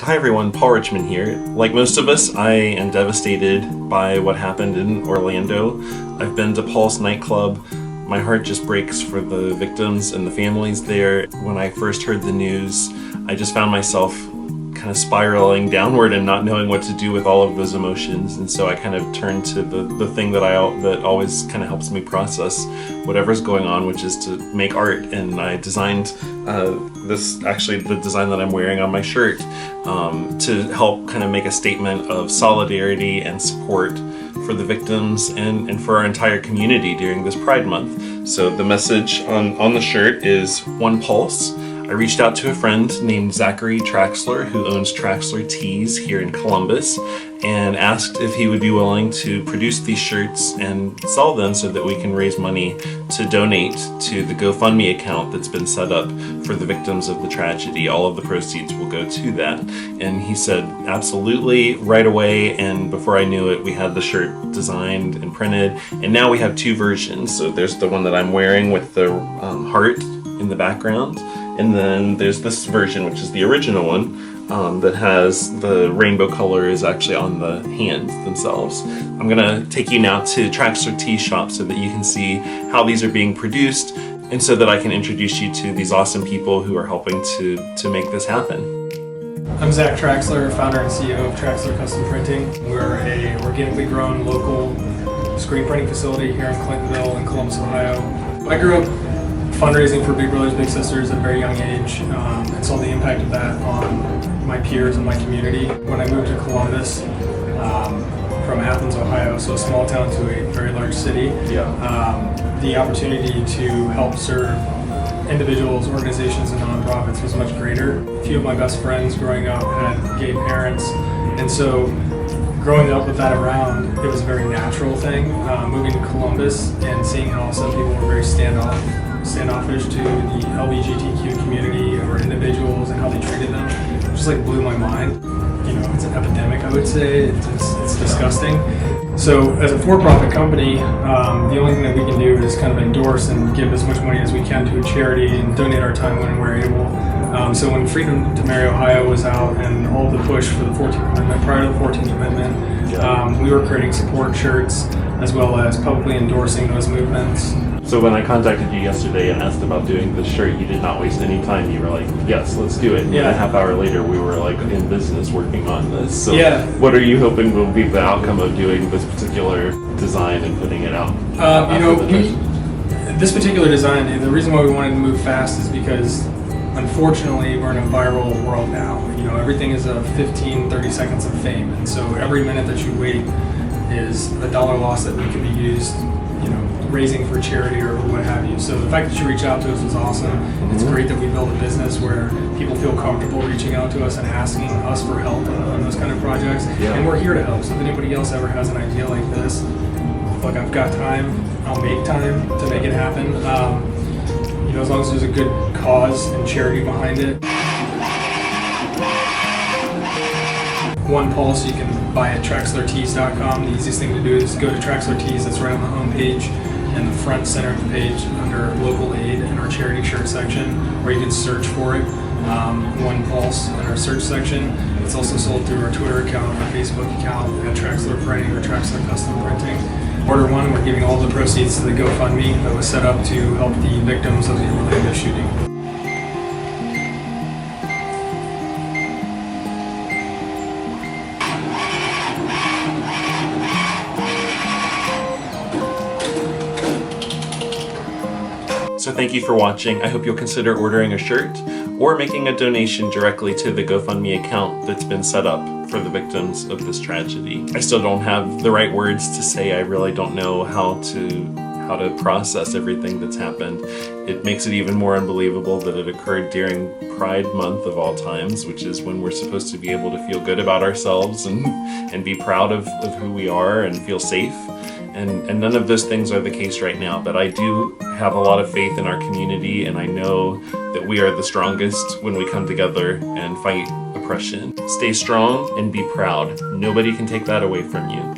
Hi everyone, Paul Richmond here. Like most of us, I am devastated by what happened in Orlando. I've been to Pulse nightclub. My heart just breaks for the victims and the families there. When I first heard the news, I just found myself kind of spiraling downward and not knowing what to do with all of those emotions. And so I kind of turned to the thing that always kind of helps me process whatever's going on, which is to make art. And I designed the design that I'm wearing on my shirt to help kind of make a statement of solidarity and support for the victims and for our entire community during this Pride Month. So the message on the shirt is One Pulse. I reached out to a friend named Zachary Traxler, who owns Traxler Tees here in Columbus, and asked if he would be willing to produce these shirts and sell them so that we can raise money to donate to the GoFundMe account that's been set up for the victims of the tragedy. All of the proceeds will go to that. And he said, absolutely, right away. And before I knew it, we had the shirt designed and printed. And now we have two versions. So there's the one that I'm wearing with the heart in the background. And then there's this version, which is the original one, that has the rainbow colors actually on the hands themselves. I'm gonna take you now to Traxler Tees shop so that you can see how these are being produced and so that I can introduce you to these awesome people who are helping to make this happen. I'm Zach Traxler, founder and CEO of Traxler Custom Printing. We're a organically grown local screen printing facility here in Clintonville and Columbus, Ohio. I grew up fundraising for Big Brothers Big Sisters at a very young age and saw the impact of that on my peers and my community. When I moved to Columbus from Athens, Ohio, so a small town to a very large city, the opportunity to help serve individuals, organizations, and nonprofits was much greater. A few of my best friends growing up had gay parents, and so growing up with that around, it was a very natural thing. Moving to Columbus and seeing how some people were very standoffish to the LGBTQ community or individuals and how they treated them, it just like blew my mind. You know, it's an epidemic, I would say. It's disgusting. So as a for-profit company, the only thing that we can do is kind of endorse and give as much money as we can to a charity and donate our time when we're able. So when Freedom to Marry Ohio was out and all the push for the 14th Amendment, prior to the 14th Amendment, we were creating support shirts as well as publicly endorsing those movements. So when I contacted you yesterday and asked about doing this shirt, you did not waste any time. You were like, yes, let's do it. And a half hour later, we were like in business working on this. So what are you hoping will be the outcome of doing this particular design and putting it out? This particular design, the reason why we wanted to move fast is because unfortunately we're in a viral world now. You know, everything is a 15, 30 seconds of fame. And so every minute that you wait is a dollar loss that could be used, you know, raising for charity or what have you. So the fact that you reach out to us is awesome. It's great that we build a business where people feel comfortable reaching out to us and asking us for help on those kind of projects. And we're here to help. So if anybody else ever has an idea like this, look, I've got time. I'll make time to make it happen. You know, as long as there's a good cause and charity behind it. One Pulse you can buy at TraxlerTees.com. The easiest thing to do is go to Traxler Tees. That's right on the home page in the front center of the page under local aid in our charity shirt section, or you can search for it, One Pulse in our search section. It's also sold through our Twitter account, our Facebook account at Traxler Printing or Traxler Custom Printing. Order one, we're giving all the proceeds to the GoFundMe that was set up to help the victims of the Orlando shooting. So thank you for watching. I hope you'll consider ordering a shirt or making a donation directly to the GoFundMe account that's been set up for the victims of this tragedy. I still don't have the right words to say. I really don't know how to process everything that's happened. It makes it even more unbelievable that it occurred during Pride Month of all times, which is when we're supposed to be able to feel good about ourselves and be proud of who we are and feel safe. And none of those things are the case right now, but I do have a lot of faith in our community, and I know that we are the strongest when we come together and fight oppression. Stay strong and be proud. Nobody can take that away from you.